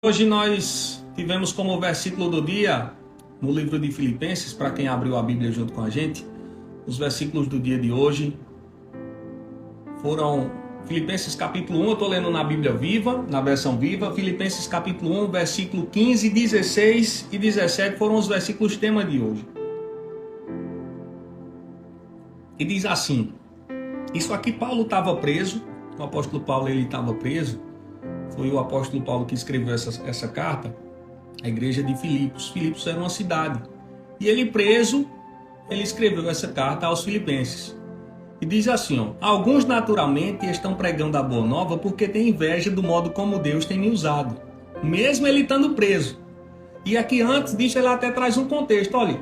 Hoje nós tivemos como versículo do dia, no livro de Filipenses, para quem abriu a Bíblia junto com a gente, os versículos do dia de hoje foram Filipenses capítulo 1, eu estou lendo na Bíblia Viva, na versão Viva, Filipenses capítulo 1, versículo 15, 16 e 17 foram os versículos tema de hoje. E diz assim, isso aqui Paulo estava preso, o apóstolo Paulo ele estava preso, foi o apóstolo Paulo que escreveu essa carta à igreja de Filipos. Filipos era uma cidade. E ele preso, ele escreveu essa carta aos filipenses. E diz assim, ó, alguns naturalmente estão pregando a boa nova porque têm inveja do modo como Deus tem me usado, mesmo ele estando preso. E aqui antes disso ele até traz um contexto, olha,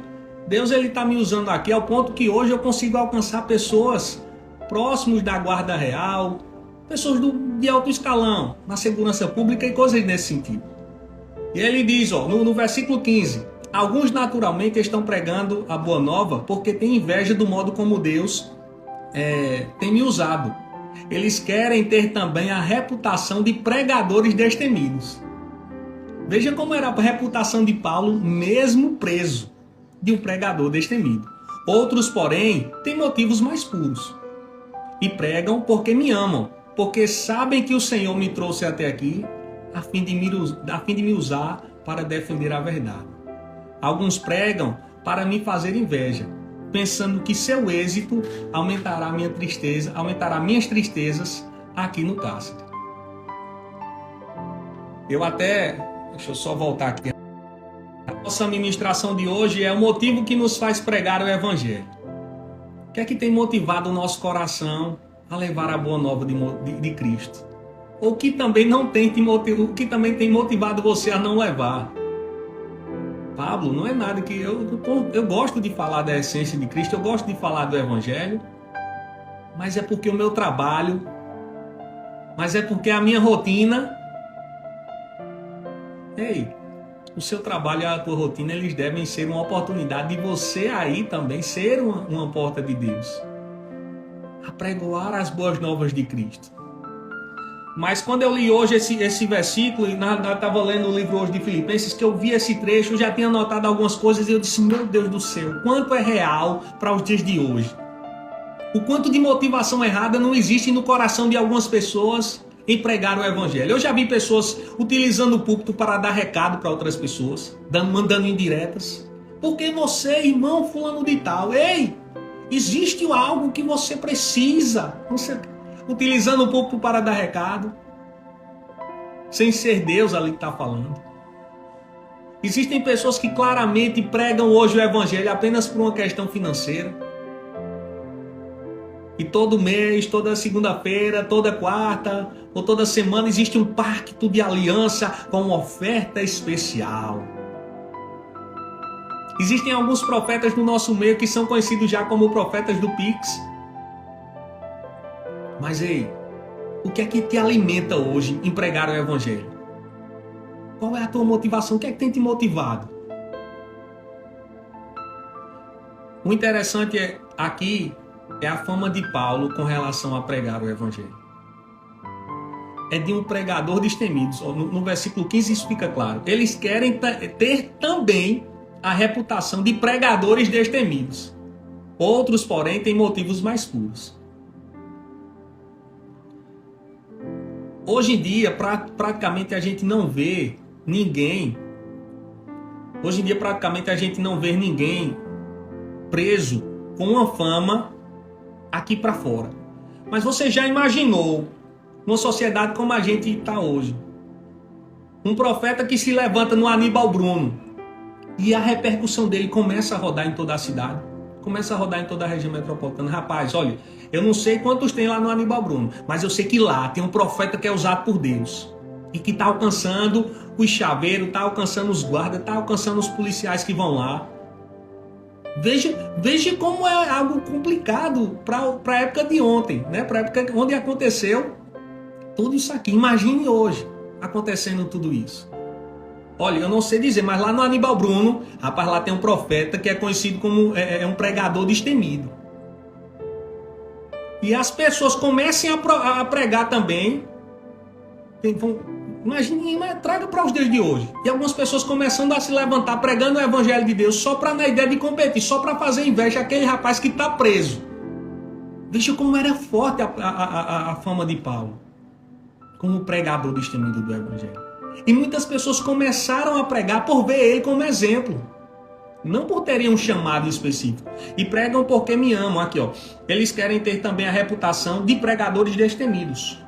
Deus ele está me usando aqui ao ponto que hoje eu consigo alcançar pessoas próximos da guarda real, pessoas de alto escalão, na segurança pública e coisas nesse sentido. E ele diz, ó, no versículo 15, alguns naturalmente estão pregando a boa nova porque têm inveja do modo como Deus tem me usado. Eles querem ter também a reputação de pregadores destemidos. Veja como era a reputação de Paulo, mesmo preso, de um pregador destemido. Outros, porém, têm motivos mais puros e pregam porque me amam, porque sabem que o Senhor me trouxe até aqui a fim de me usar para defender a verdade. Alguns pregam para me fazer inveja, pensando que seu êxito aumentará minhas tristezas aqui no cárcere. Deixa eu só voltar aqui. A nossa ministração de hoje é o motivo que nos faz pregar o Evangelho. O que é que tem motivado o nosso coração a levar a boa nova de Cristo? Ou que também tem motivado você a não levar? Pablo, não é nada que eu gosto de falar da essência de Cristo, eu gosto de falar do Evangelho, mas é porque o meu trabalho, mas é porque a minha rotina. Ei, o seu trabalho e a tua rotina, eles devem ser uma oportunidade de você aí também ser uma porta de Deus, apregoar as boas novas de Cristo. Mas quando eu li hoje esse versículo, e eu estava lendo o livro hoje de Filipenses, que eu vi esse trecho, eu já tinha notado algumas coisas e eu disse, meu Deus do céu, quanto é real para os dias de hoje. O quanto de motivação errada não existe no coração de algumas pessoas em pregar o Evangelho. Eu já vi pessoas utilizando o púlpito para dar recado para outras pessoas, mandando indiretas. Porque você, irmão fulano de tal, ei, existe algo que você precisa. Utilizando o púlpito para dar recado, sem ser Deus ali que está falando. Existem pessoas que claramente pregam hoje o Evangelho apenas por uma questão financeira. E todo mês, toda segunda-feira, toda quarta ou toda semana existe um pacto de aliança com uma oferta especial. Existem alguns profetas no nosso meio que são conhecidos já como profetas do Pix. Mas ei, o que é que te alimenta hoje em pregar o Evangelho? Qual é a tua motivação? O que é que tem te motivado? O interessante aqui é a fama de Paulo com relação a pregar o Evangelho. É de um pregador destemido. No versículo 15 isso fica claro. Eles querem ter também a reputação de pregadores destemidos. Outros, porém, têm motivos mais puros. Hoje em dia, praticamente a gente não vê ninguém. Hoje em dia, praticamente a gente não vê ninguém preso com uma fama aqui para fora. Mas você já imaginou, numa sociedade como a gente está hoje, um profeta que se levanta no Aníbal Bruno e a repercussão dele começa a rodar em toda a cidade, começa a rodar em toda a região metropolitana. Rapaz, olha, eu não sei quantos tem lá no Aníbal Bruno, mas eu sei que lá tem um profeta que é usado por Deus e que está alcançando os chaveiros, está alcançando os guardas, está alcançando os policiais que vão lá. Veja como é algo complicado para a época de ontem, né? Para a época onde aconteceu tudo isso aqui. Imagine hoje acontecendo tudo isso. Olha, eu não sei dizer, mas lá no Aníbal Bruno, rapaz, lá tem um profeta que é conhecido como um pregador destemido. E as pessoas comecem a pregar também. Imagine, traga para os dias de hoje. E algumas pessoas começando a se levantar pregando o evangelho de Deus só para na ideia de competir, só para fazer inveja àquele rapaz que está preso. Veja como era forte a fama de Paulo, como pregador destemido do evangelho. E muitas pessoas começaram a pregar por ver ele como exemplo. Não por terem um chamado específico. E pregam porque me amam. Aqui, ó. Eles querem ter também a reputação de pregadores destemidos.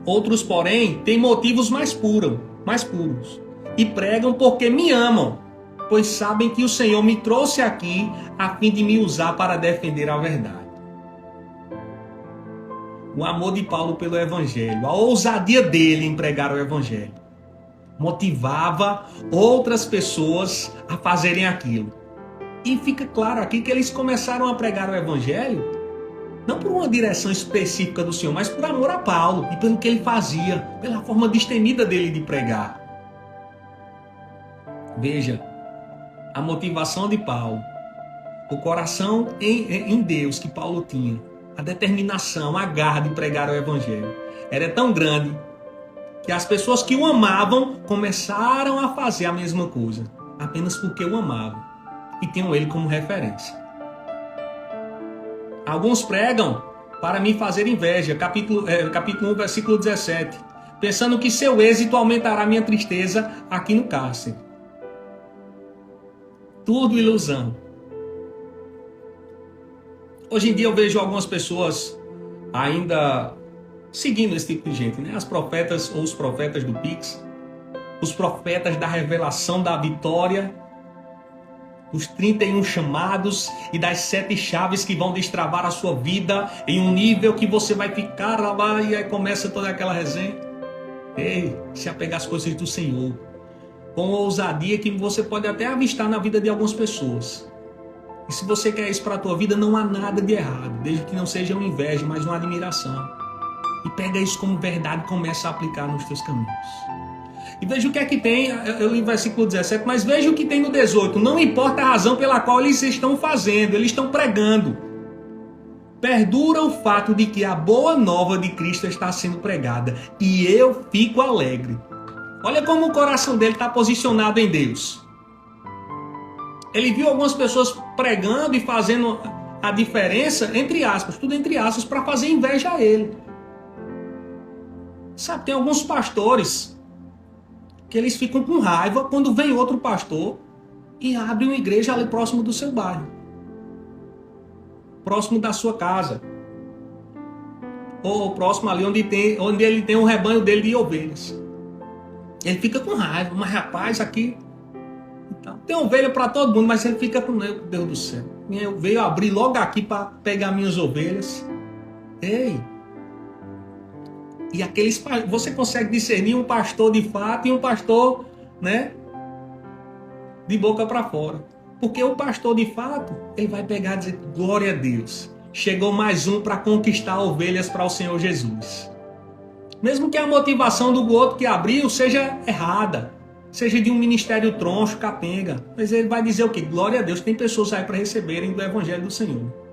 Outros, porém, têm motivos mais puros. E pregam porque me amam, pois sabem que o Senhor me trouxe aqui a fim de me usar para defender a verdade. O amor de Paulo pelo evangelho, a ousadia dele em pregar o evangelho, motivava outras pessoas a fazerem aquilo. E fica claro aqui que eles começaram a pregar o evangelho não por uma direção específica do Senhor, mas por amor a Paulo e pelo que ele fazia, pela forma destemida dele de pregar. Veja, a motivação de Paulo, o coração em Deus que Paulo tinha, a determinação, a garra de pregar o evangelho, era tão grande que as pessoas que o amavam começaram a fazer a mesma coisa, apenas porque o amavam e tinham ele como referência. Alguns pregam para me fazer inveja, capítulo 1, versículo 17, pensando que seu êxito aumentará minha tristeza aqui no cárcere. Tudo ilusão. Hoje em dia eu vejo algumas pessoas ainda seguindo esse tipo de gente, né? As profetas ou os profetas do Pix, os profetas da revelação da vitória, os 31 chamados e das 7 chaves que vão destravar a sua vida em um nível que você vai ficar lá e aí começa toda aquela resenha. Ei, se apegar às coisas do Senhor, com ousadia que você pode até avistar na vida de algumas pessoas. E se você quer isso para a tua vida, não há nada de errado, desde que não seja uma inveja, mas uma admiração. E pega isso como verdade e começa a aplicar nos teus caminhos. E veja o que é que tem, eu li o versículo 17, mas veja o que tem no 18. Não importa a razão pela qual eles estão fazendo, eles estão pregando. Perdura o fato de que a boa nova de Cristo está sendo pregada. E eu fico alegre. Olha como o coração dele está posicionado em Deus. Ele viu algumas pessoas pregando e fazendo a diferença, entre aspas, tudo entre aspas, para fazer inveja a ele. Sabe, tem alguns pastores que eles ficam com raiva quando vem outro pastor e abre uma igreja ali próximo do seu bairro, próximo da sua casa, ou próximo ali onde ele tem um rebanho dele de ovelhas. Ele fica com raiva, mas rapaz, aqui tem ovelha para todo mundo, mas ele fica com, meu Deus do céu, eu veio abrir logo aqui para pegar minhas ovelhas. Ei! E aqueles, você consegue discernir um pastor de fato e um pastor, né, de boca para fora. Porque o pastor de fato, ele vai pegar e dizer, glória a Deus, chegou mais um para conquistar ovelhas para o Senhor Jesus. Mesmo que a motivação do outro que abriu seja errada, seja de um ministério troncho, capenga, mas ele vai dizer o quê? Glória a Deus, tem pessoas aí para receberem do evangelho do Senhor.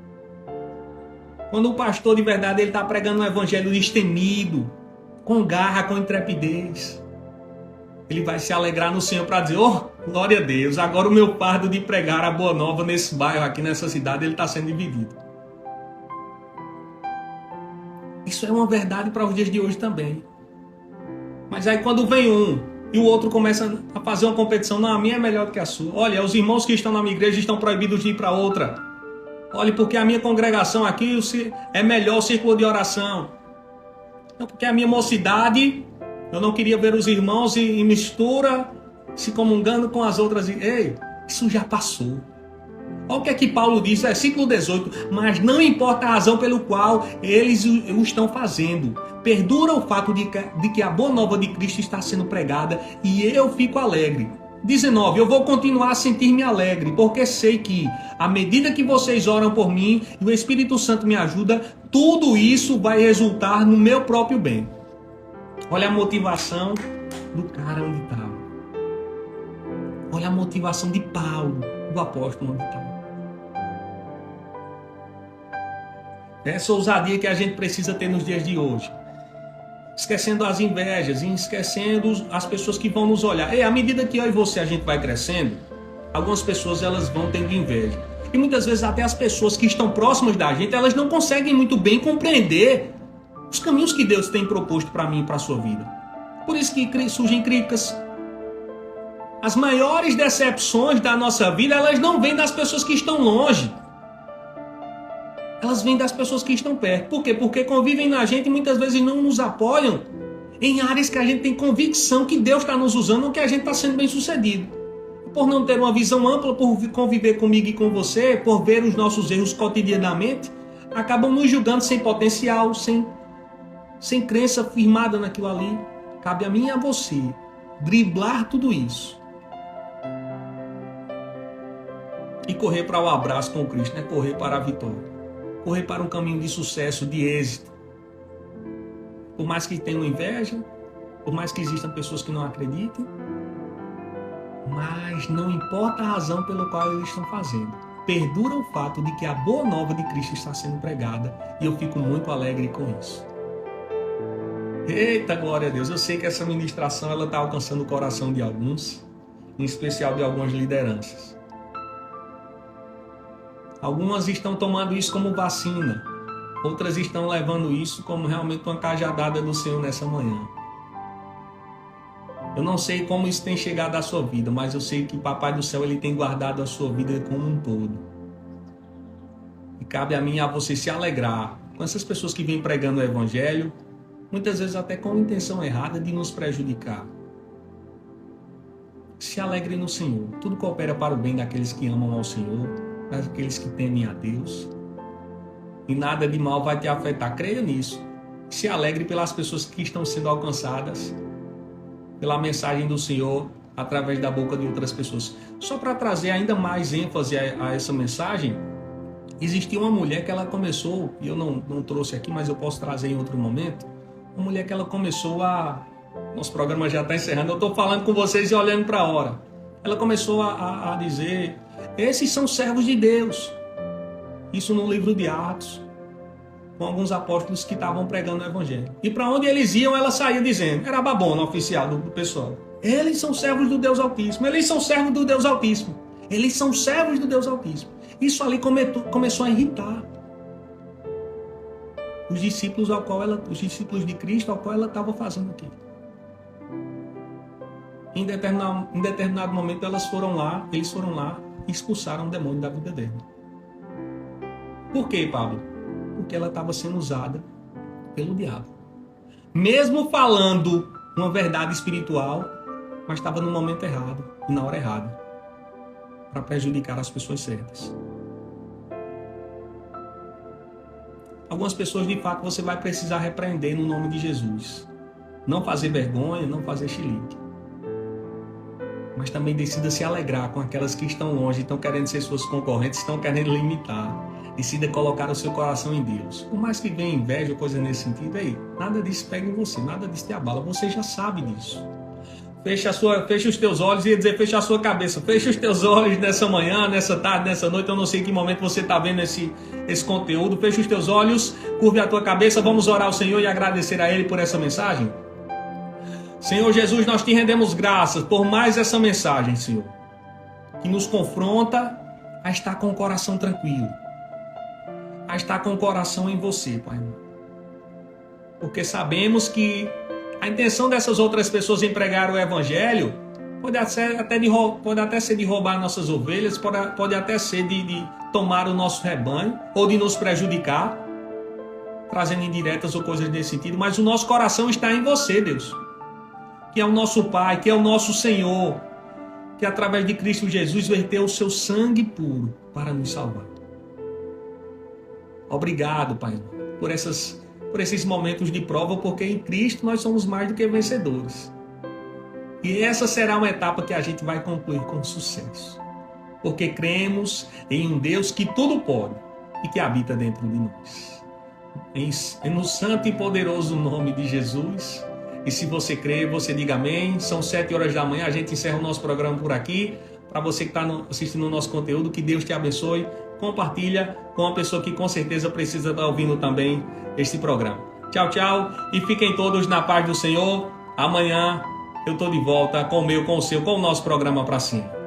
Quando o pastor de verdade ele está pregando um evangelho destemido, com garra, com intrepidez, ele vai se alegrar no Senhor para dizer, oh, glória a Deus, agora o meu fardo de pregar a boa nova nesse bairro aqui, nessa cidade, ele está sendo dividido. Isso é uma verdade para os dias de hoje também. Mas aí quando vem um e o outro começa a fazer uma competição, não, a minha é melhor do que a sua. Olha, os irmãos que estão na minha igreja estão proibidos de ir para outra. Olha, porque a minha congregação aqui é melhor o círculo de oração. Não, porque a minha mocidade, eu não queria ver os irmãos em mistura, se comungando com as outras. Ei, isso já passou. Olha o que é que Paulo diz, versículo 18. Mas não importa a razão pelo qual eles o estão fazendo. Perdura o fato de que a boa nova de Cristo está sendo pregada e eu fico alegre. 19. Eu vou continuar a sentir-me alegre, porque sei que, à medida que vocês oram por mim e o Espírito Santo me ajuda, tudo isso vai resultar no meu próprio bem. Olha a motivação do cara onde estava. Olha a motivação de Paulo, do apóstolo onde estava. Essa ousadia que a gente precisa ter nos dias de hoje. esquecendo as invejas, e esquecendo as pessoas que vão nos olhar. E à medida que eu e você a gente vai crescendo, algumas pessoas elas vão tendo inveja. E muitas vezes até as pessoas que estão próximas da gente, elas não conseguem muito bem compreender os caminhos que Deus tem proposto para mim e para a sua vida. Por isso que surgem críticas. As maiores decepções da nossa vida, elas não vêm das pessoas que estão longe. Elas vêm das pessoas que estão perto. Por quê? Porque convivem na gente e muitas vezes não nos apoiam em áreas que a gente tem convicção que Deus está nos usando ou que a gente está sendo bem sucedido. Por não ter uma visão ampla, por conviver comigo e com você, por ver os nossos erros cotidianamente, acabam nos julgando sem potencial, sem crença firmada naquilo ali. Cabe a mim e a você driblar tudo isso e correr para o abraço com Cristo, né? Correr para a vitória. Correr para um caminho de sucesso, de êxito. Por mais que tenham inveja, por mais que existam pessoas que não acreditem, mas não importa a razão pela qual eles estão fazendo. Perdura o fato de que a boa nova de Cristo está sendo pregada e eu fico muito alegre com isso. Eita, glória a Deus! Eu sei que essa ministração ela está alcançando o coração de alguns, em especial de algumas lideranças. Algumas estão tomando isso como vacina, outras estão levando isso como realmente uma cajadada do Senhor nessa manhã. Eu não sei como isso tem chegado à sua vida, mas eu sei que o Papai do Céu ele tem guardado a sua vida como um todo. E cabe a mim e a você se alegrar com essas pessoas que vêm pregando o Evangelho, muitas vezes até com a intenção errada de nos prejudicar. Se alegre no Senhor. Tudo coopera para o bem daqueles que amam ao Senhor, daqueles que temem a Deus. E nada de mal vai te afetar. Creia nisso. Se alegre pelas pessoas que estão sendo alcançadas pela mensagem do Senhor através da boca de outras pessoas. Só para trazer ainda mais ênfase a essa mensagem, existia uma mulher que ela começou, e eu não trouxe aqui, mas eu posso trazer em outro momento, uma mulher que ela começou a... Nosso programa já está encerrando, eu estou falando com vocês e olhando para a hora. Ela começou a dizer, esses são servos de Deus. Isso no livro de Atos, com alguns apóstolos que estavam pregando o Evangelho. E para onde eles iam, ela saía dizendo, era a babona oficial do pessoal. Eles são servos do Deus Altíssimo, eles são servos do Deus Altíssimo, eles são servos do Deus Altíssimo. Isso ali começou a irritar os discípulos de Cristo ao qual ela estava fazendo aquilo. Em determinado momento eles foram lá e expulsaram o demônio da vida dela. Por quê, Pablo? Porque ela estava sendo usada pelo diabo. Mesmo falando uma verdade espiritual, mas estava no momento errado e na hora errada, para prejudicar as pessoas certas. Algumas pessoas, de fato, você vai precisar repreender no nome de Jesus. Não fazer vergonha, não fazer chilique. Mas também decida se alegrar com aquelas que estão longe, estão querendo ser suas concorrentes, estão querendo limitar. Decida colocar o seu coração em Deus. Por mais que venha inveja ou coisa nesse sentido, aí, nada disso pega em você, nada disso te abala. Você já sabe disso. Fecha os teus olhos, ia dizer, fecha a sua cabeça. Fecha os teus olhos nessa manhã, nessa tarde, nessa noite. Eu não sei em que momento você está vendo esse conteúdo. Fecha os teus olhos, curve a tua cabeça. Vamos orar ao Senhor e agradecer a Ele por essa mensagem. Senhor Jesus, nós te rendemos graças por mais essa mensagem, Senhor, que nos confronta a estar com o coração tranquilo, a estar com o coração em você, Pai. Porque sabemos que a intenção dessas outras pessoas em pregar o Evangelho pode até ser de roubar nossas ovelhas, pode até ser de tomar o nosso rebanho ou de nos prejudicar, trazendo indiretas ou coisas desse sentido, mas o nosso coração está em você, Deus, que é o nosso Pai, que é o nosso Senhor, que através de Cristo Jesus verteu o seu sangue puro para nos salvar. Obrigado, Pai, por esses momentos de prova, porque em Cristo nós somos mais do que vencedores. E essa será uma etapa que a gente vai concluir com sucesso, porque cremos em um Deus que tudo pode e que habita dentro de nós. No santo e poderoso nome de Jesus. E se você crê, você diga amém. São 7h da manhã, a gente encerra o nosso programa por aqui. Para você que está assistindo o nosso conteúdo, que Deus te abençoe. Compartilha com uma pessoa que com certeza precisa estar ouvindo também este programa. Tchau, tchau. E fiquem todos na paz do Senhor. Amanhã eu tô de volta com o meu, com o seu, com o nosso programa Pra Cima.